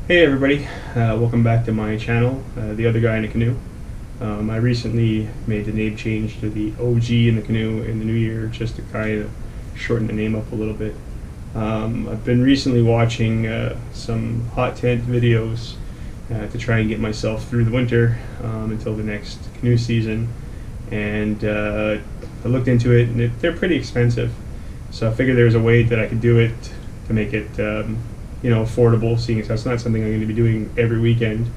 Hey everybody, welcome back to my channel, The Other Guy in a Canoe. I recently made the name change to the OG in the Canoe in the new year just to kind of shorten the name up a little bit. I've been recently watching some hot tent videos to try and get myself through the winter until the next canoe season, and I looked into it and they're pretty expensive, so I figured there was a way that I could do it to make it affordable, seeing as that's not something I'm going to be doing every weekend.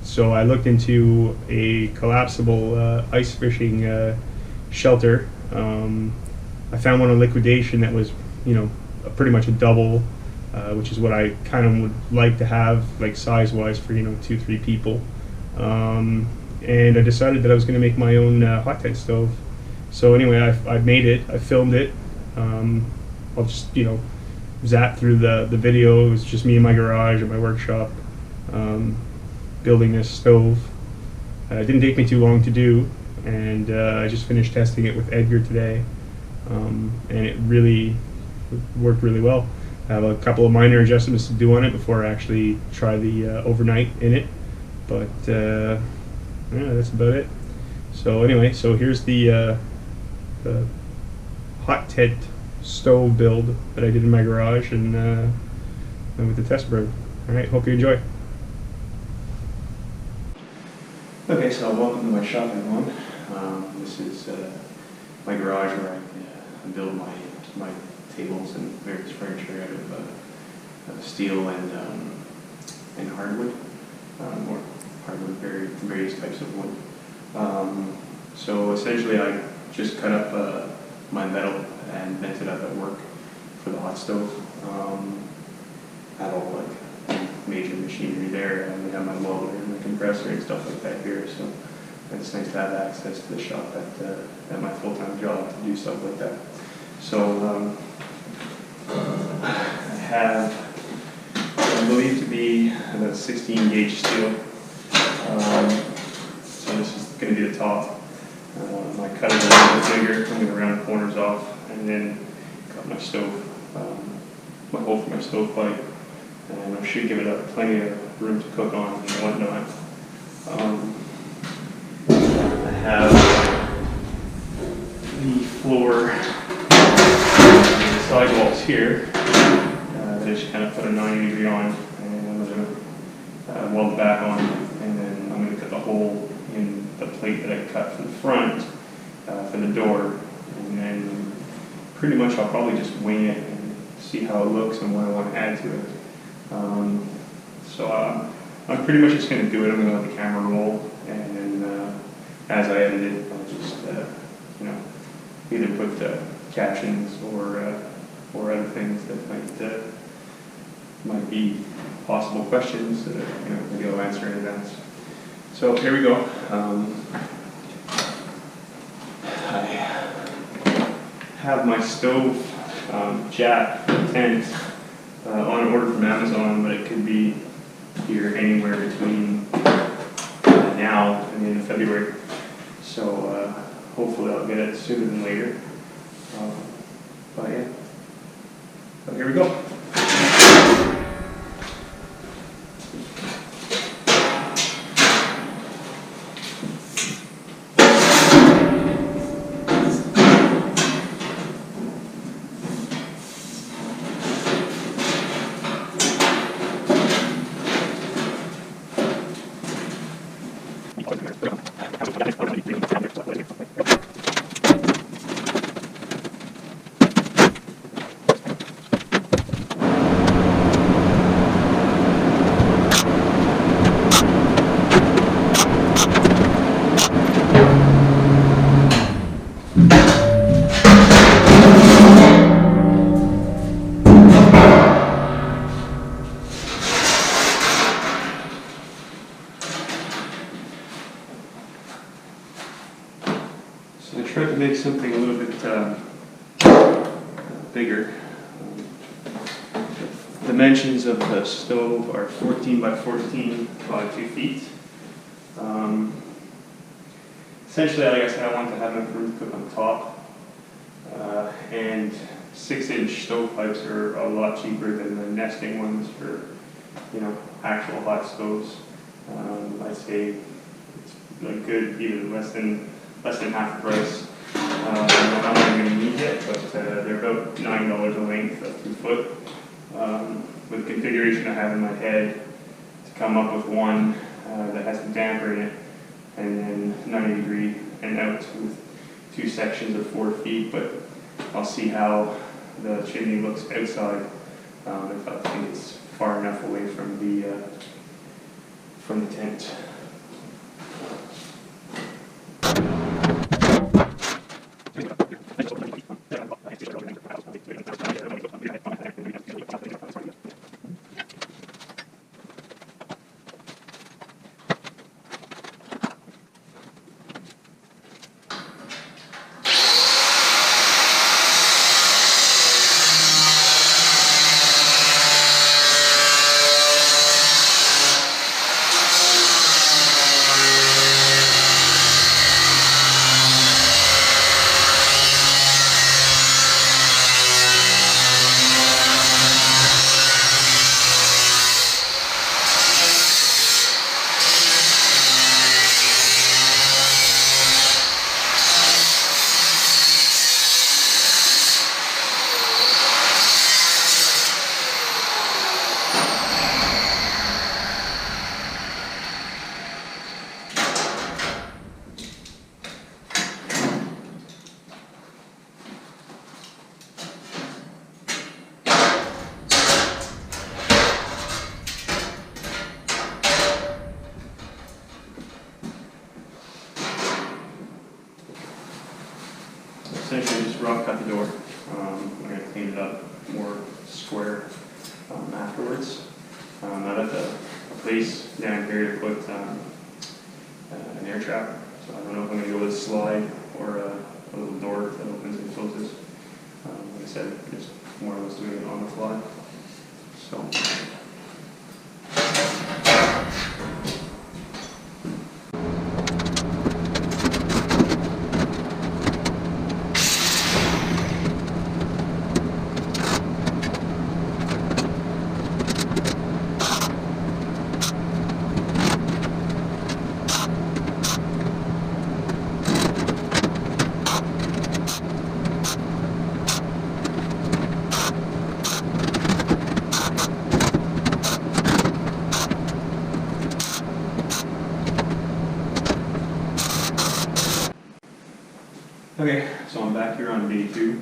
So I looked into a collapsible ice fishing shelter. I found one on liquidation that was, pretty much a double, which is what I kind of would like to have, like size-wise, for 2-3 people. And I decided that I was going to make my own hot tent stove. So anyway, I made it. I filmed it. I'll just zap through the video. It was just me in my garage or my workshop building this stove. It didn't take me too long to do, and I just finished testing it with Edgar today, and it really worked really well. I have a couple of minor adjustments to do on it before I actually try the overnight in it, but yeah, that's about it. So anyway, so here's the hot tent stove build that I did in my garage and with the test burn. Alright, hope you enjoy. Okay, so welcome to my shop, everyone. This is my garage where I build my tables and various furniture out of steel and hardwood, or hardwood, various types of wood. So essentially I just cut up my metal and bent it up at work for the hot stove. Had all major machinery there. I have my welder and my compressor and stuff like that here, so it's nice to have access to the shop at my full-time job to do stuff like that. So I have what I believe to be about 16 gauge steel. So this is going to be the top. My cutter is a little bit bigger. I'm going to round the corners off, and then cut my stove, my hole for my stovepipe, and I should give it up plenty of room to cook on and whatnot. I have the floor, the sidewalls here. That I just kind of put a 90-degree on, and I'm going to weld it back on, and then I'm going to cut the hole in the plate that I cut from the front for the door, and then pretty much I'll probably just wing it and see how it looks and what I want to add to it. So I'm pretty much just going to do it. I'm going to let the camera roll, and then as I edit it, I'll just either put captions or other things that might be possible questions that maybe I'll answer in advance. So here we go. I have my stove jack tent on order from Amazon, but it could be here anywhere between now and the end of February. So hopefully I'll get it sooner than later. But yeah, so here we go. So I tried to make something a little bit bigger. Dimensions of the stove are 14 by 14 by 2 feet. Essentially, like I said, I wanted to have enough room to cook on top, and 6-inch stovepipes are a lot cheaper than the nesting ones for actual hot stoves. I'd say it's like good, even less than half the price. I'm not even going to need it, but they're about $9 a length, up 2 foot. With the configuration I have in my head, to come up with one that has the damper in it, and then 90-degree and out with 2 sections of 4 feet. But I'll see how the chimney looks outside. If I think it's far enough away from the tent. Essentially just rough cut the door. I'm going to clean it up more square afterwards. I left a place down here to put an air trap. So I don't know if I'm going to go with a slide or a little door that opens and closes. Like I said, just more or less doing it on the fly. So. Okay, so I'm back here on day 2.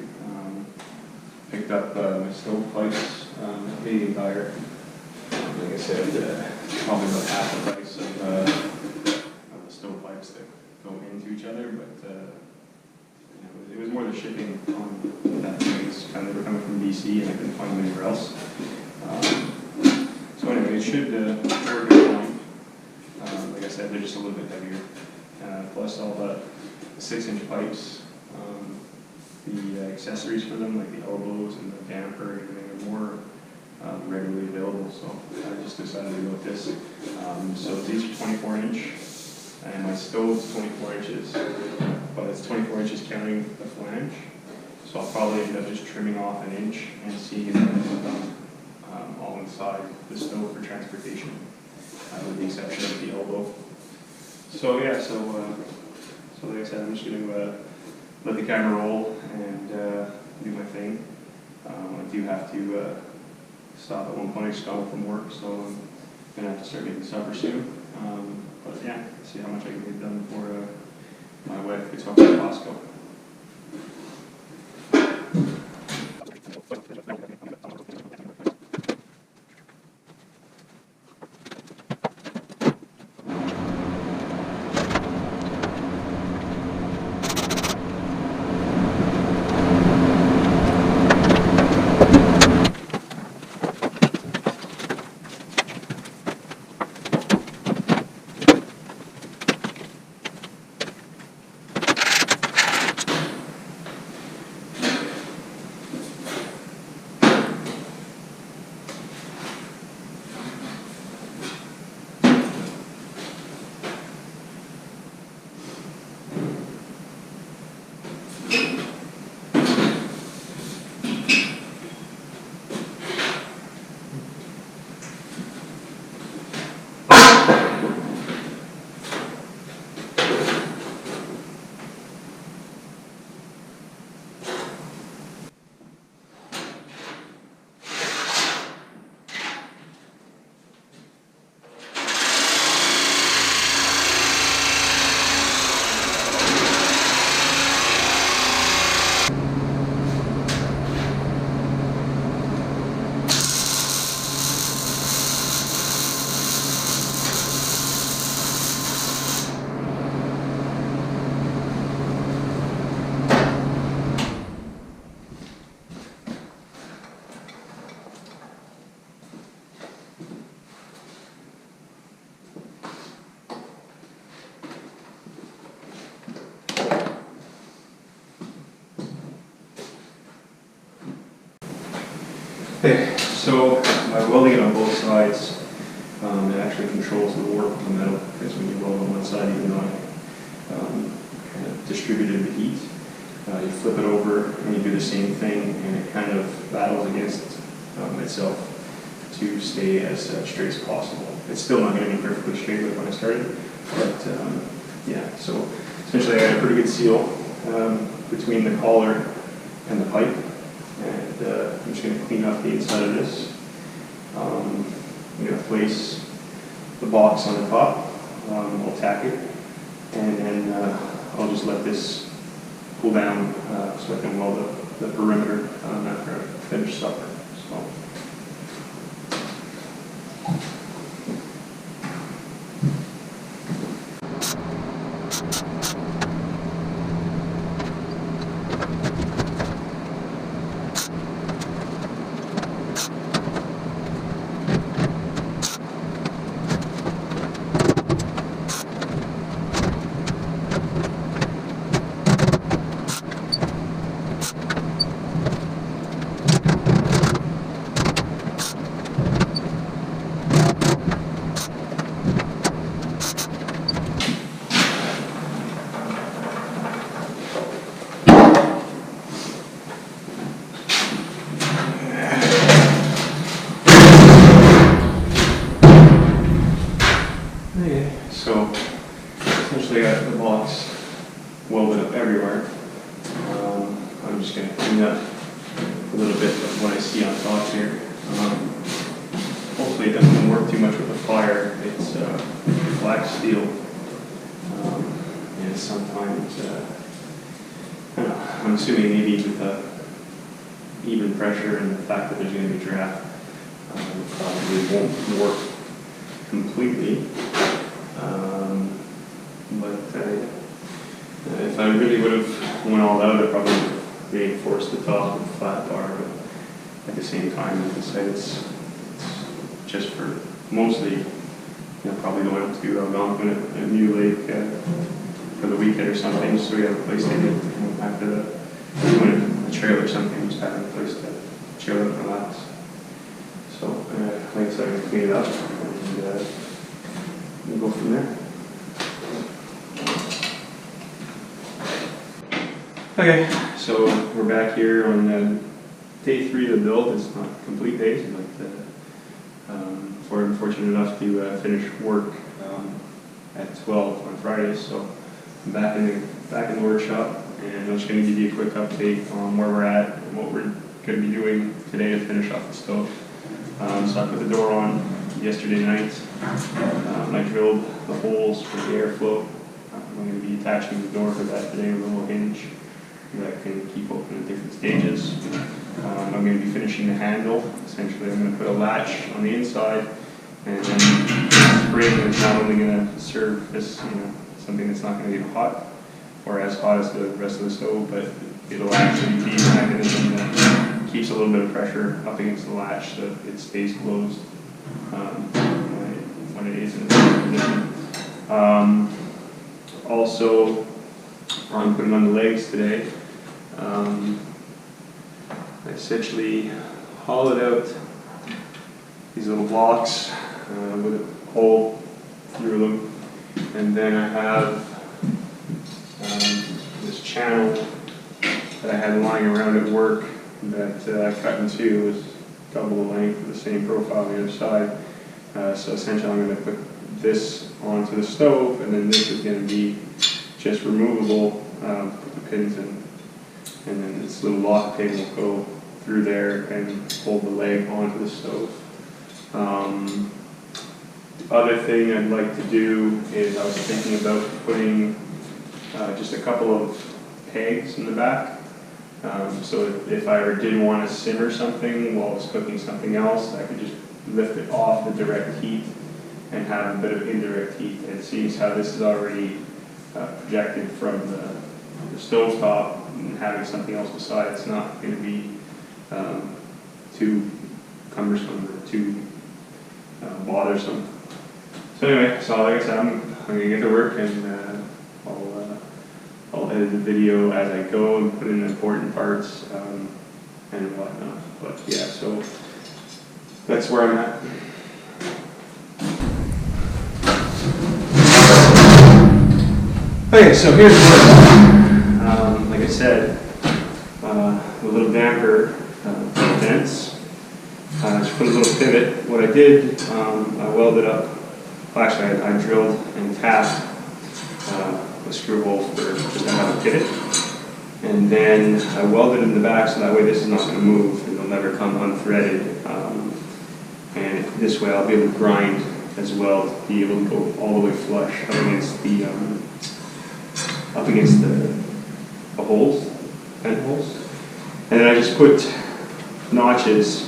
Picked up my stove pipes, Canadian Tire. Like I said, probably about half the price of the stove pipes that go into each other, but it was more the shipping on that thing. They were coming from BC and I couldn't find them anywhere else. So anyway, it should work fine. Like I said, they're just a little bit heavier. Plus all the 6-inch pipes. The accessories for them, like the elbows and the damper, everything are more readily available. So I just decided to go with this. So these are 24-inch, and my stove's 24 inches, but it's 24 inches counting the flange. So I'll probably end up just trimming off an inch and seeing if I can put them all inside the stove for transportation, with the exception of the elbow. So yeah, so like I said, I'm just going to let the camera roll and do my thing. I do have to stop at one point. I just got home from work, so I'm going to have to start making supper soon. But yeah, see how much I can get done before my wife gets home from Costco. Okay, so by welding it on both sides, it actually controls the warp of the metal, because when you weld on one side, even though kind of distributed the heat, you flip it over and you do the same thing, and it kind of battles against itself to stay as straight as possible. It's still not going to be perfectly straight like when I started, but yeah, so essentially I got a pretty good seal between the collar and the pipe, and I'm just going to clean up the inside of this. I'm going to place the box on the top, I'll tack it, and then I'll just let this cool down so I can weld the perimeter after I finish supper. So. So essentially I got the box welded up everywhere. I'm just going to clean up a little bit of what I see on top here. Hopefully it doesn't work too much with the fire. It's black steel. And sometimes, I don't know, I'm assuming maybe with even pressure and the fact that there's going to be draft, it probably won't work completely. But if I really would have went all out, I probably would have reinforced the top with a flat bar. But at the same time, as I said, it's just for mostly, probably going up to Algonquin at a new lake for the weekend or something, so we have a place to get after the trail or something, just having a place to chill and relax. So, like I said, I'm going to clean it up and we'll go from there. Okay, so we're back here on day 3 of the build. It's not complete days, but we're fortunate enough to finish work at 12 on Fridays. So I'm back in the workshop, and I'm just going to give you a quick update on where we're at and what we're going to be doing today to finish off the stove. So I put the door on yesterday night. I drilled the holes for the airflow. I'm going to be attaching the door for that today with a little hinge that can keep open at different stages. I'm going to be finishing the handle. Essentially, I'm going to put a latch on the inside, and then the spring is not only going to serve as something that's not going to get hot or as hot as the rest of the stove, but it'll actually be a mechanism that keeps a little bit of pressure up against the latch so that it stays closed when it is in its position. Also, I'm putting on the legs today. I essentially hollowed out these little blocks with a hole through them, and then I have this channel that I had lying around at work that I cut in two. It was double the length of the same profile on the other side. So essentially I'm going to put this onto the stove, and then this is going to be just removable, put the pins in, and then this little lock pin will go through there and hold the leg onto the stove. The other thing I'd like to do is I was thinking about putting just a couple of pegs in the back. So if I ever did want to simmer something while I was cooking something else, I could just lift it off the direct heat and have a bit of indirect heat. And it seems how this is already projected from the stove top, and having something else beside it's not going to be too cumbersome or too bothersome. So anyway, so like I said, I'm going to get to work, and I'll edit the video as I go and put in important parts and whatnot. But yeah, so that's where I'm at. Okay, so here's what, like I said, a little damper vents. Just put a little pivot. What I did, I welded up. Well, actually, I drilled and tapped a screw hole for just to have a pivot, and then I welded in the back so that way this is not going to move and it'll never come unthreaded. And this way I'll be able to grind as well to be able to go all the way flush up against the holes, vent holes. And then I just put notches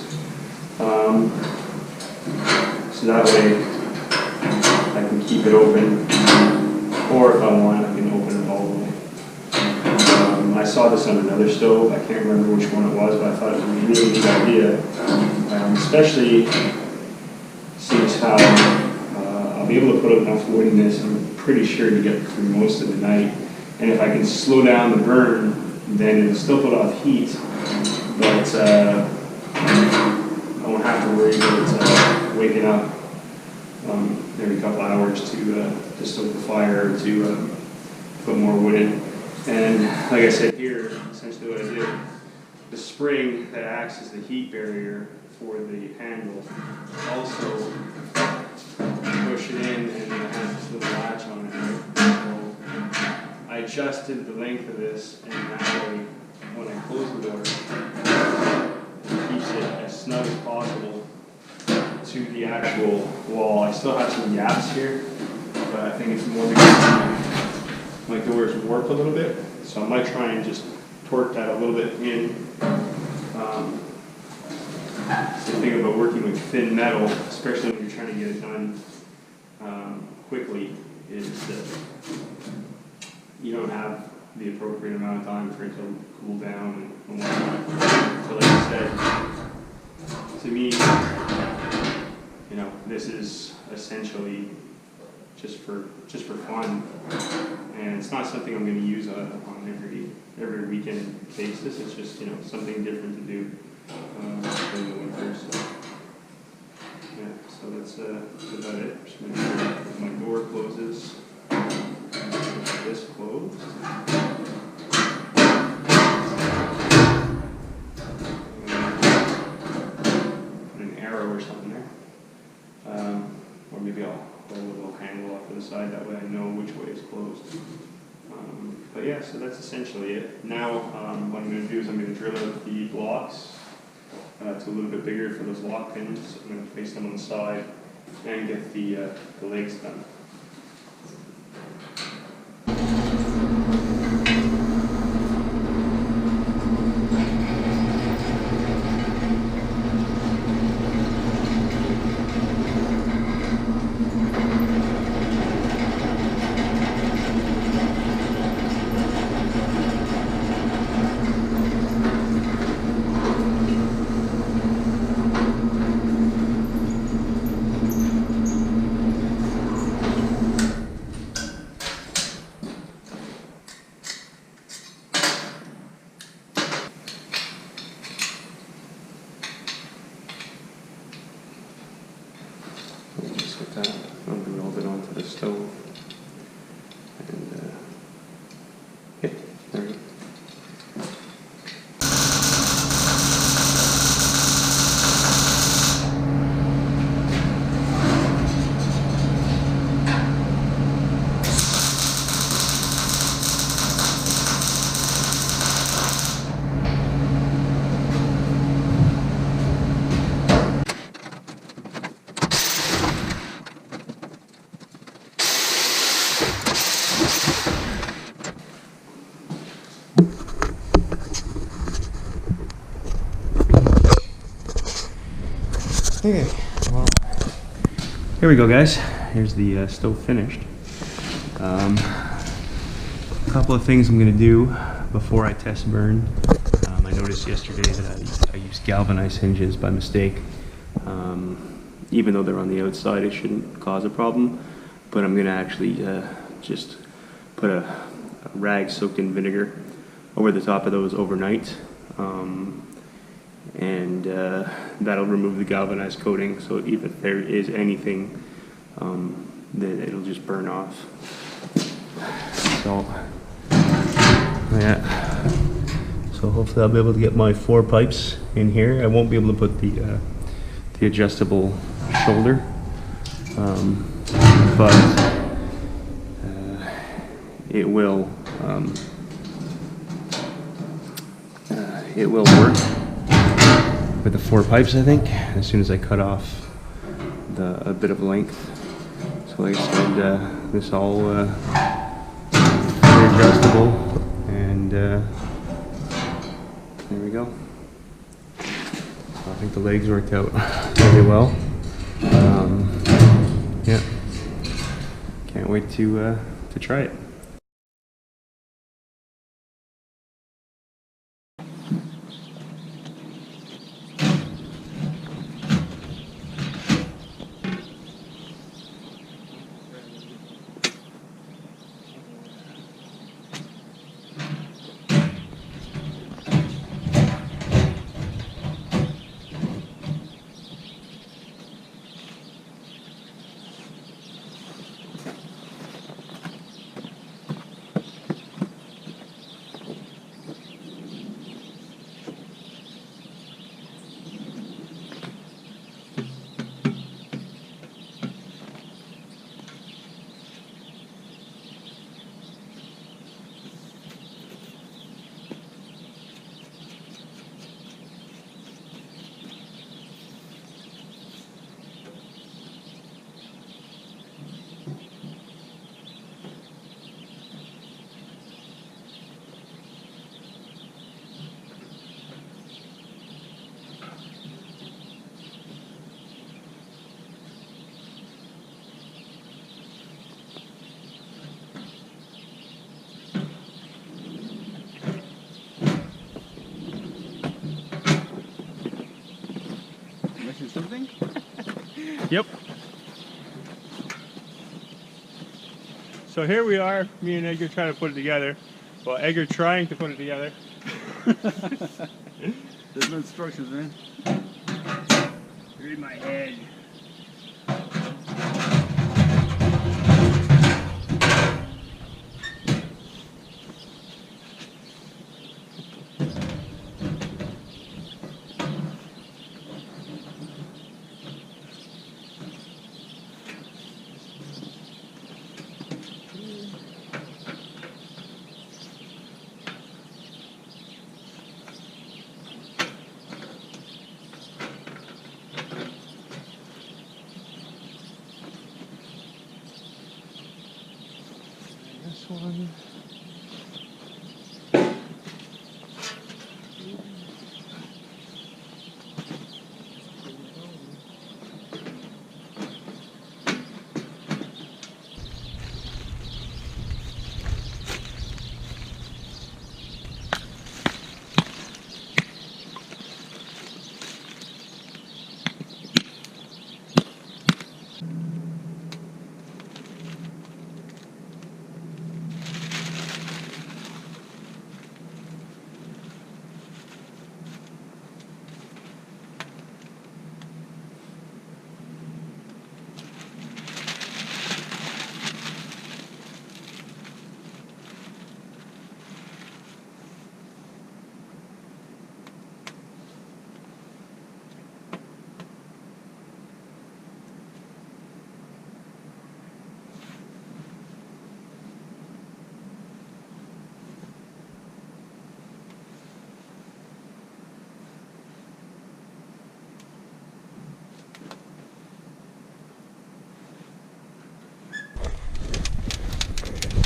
so that way I can keep it open, or if I want I can open it all the way. I saw this on another stove, I can't remember which one it was, but I thought it was a really good idea, especially since how I'll be able to put enough wood in this, I'm pretty sure, to get through most of the night. And if I can slow down the burn, then it'll still put off heat, but I won't have to worry about waking up every couple hours to stoke the fire or to put more wood in. And like I said here, essentially what I did, the spring that acts as the heat barrier for the handle also push it in, and it has this little latch on it. So I adjusted the length of this, and that way when I close the door, it keeps it as snug as possible to the actual wall. I still have some gaps here, but I think it's more because my doors warp a little bit, so I might try and just torque that a little bit in. The thing about working with thin metal, especially when you're trying to get it done quickly, is that you don't have the appropriate amount of time for it to cool down and whatnot. So like I said, to me, this is essentially just for fun, and it's not something I'm going to use on every weekend basis. It's just something different to do in the winter. So yeah, so that's about it. Just make sure my door closes. This closed. Put an arrow or something there, or maybe I'll hold a little handle off to the side. That way I know which way it's closed. But yeah, so that's essentially it. Now what I'm going to do is I'm going to drill out the blocks to a little bit bigger for those lock pins. I'm going to place them on the side and get the legs done. And rolled it onto the stove, and yeah, there we go. Okay, well, here we go, guys. Here's the stove finished. A couple of things I'm going to do before I test burn. I noticed yesterday that I used galvanized hinges by mistake. Even though they're on the outside, it shouldn't cause a problem. But I'm going to actually just put a rag soaked in vinegar over the top of those overnight. and that'll remove the galvanized coating, so if there is anything, then it'll just burn off. So yeah, so hopefully I'll be able to get my 4 pipes in here. I won't be able to put the adjustable shoulder, but it will work with the 4 pipes, I think, as soon as I cut off a bit of length. So like I said, this all very adjustable, and there we go. So I think the legs worked out really well. Yeah, can't wait to try it. Something? Yep. So here we are, me and Edgar trying to put it together. Well, Edgar trying to put it together. There's no instructions, man. You're in my head. This one.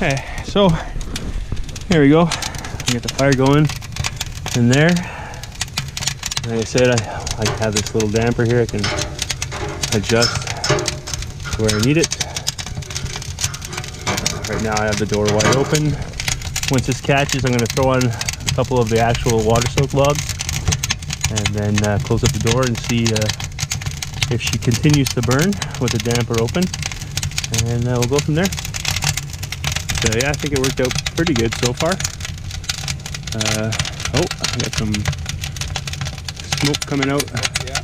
Okay, so here we go. We get the fire going in there. Like I said, I have this little damper here. I can adjust to where I need it. Right now I have the door wide open. Once this catches, I'm going to throw on a couple of the actual water soaked logs, and then close up the door and see if she continues to burn with the damper open, and we'll go from there. So yeah, I think it worked out pretty good so far. Oh, I got some smoke coming out. Yeah.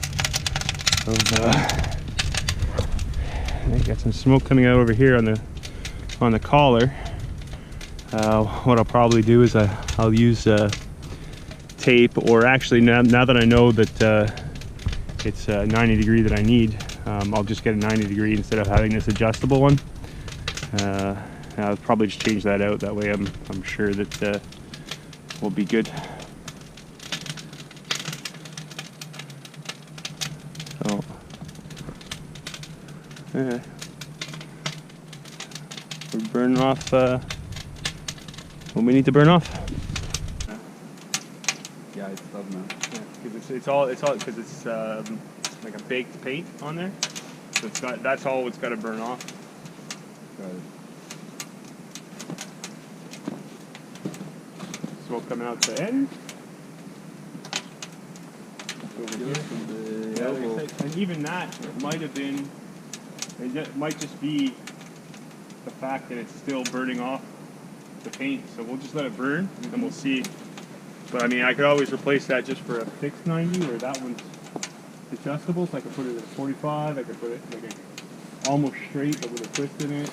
I got some smoke coming out over here on the collar. What I'll probably do is I'll use tape, or actually now that I know that it's 90 degree that I need, I'll just get a 90 degree instead of having this adjustable one. I'll probably just change that out. That way I'm sure that we'll be good. So yeah, we're burning off what we need to burn off. Yeah, it's tough now. Yeah, because it's all because it's like a baked paint on there. So that's all it's got to burn off. Got it. Smoke coming out the end. Over Here here. from the Yeah, elbow. like I said, and even that might have been, it might just be the fact that it's still burning off the paint. So we'll just let it burn and we'll see. But I mean, I could always replace that just for a fixed 90, or that one's adjustable. So I could put it at 45. I could put it like almost straight, but with a twist in it.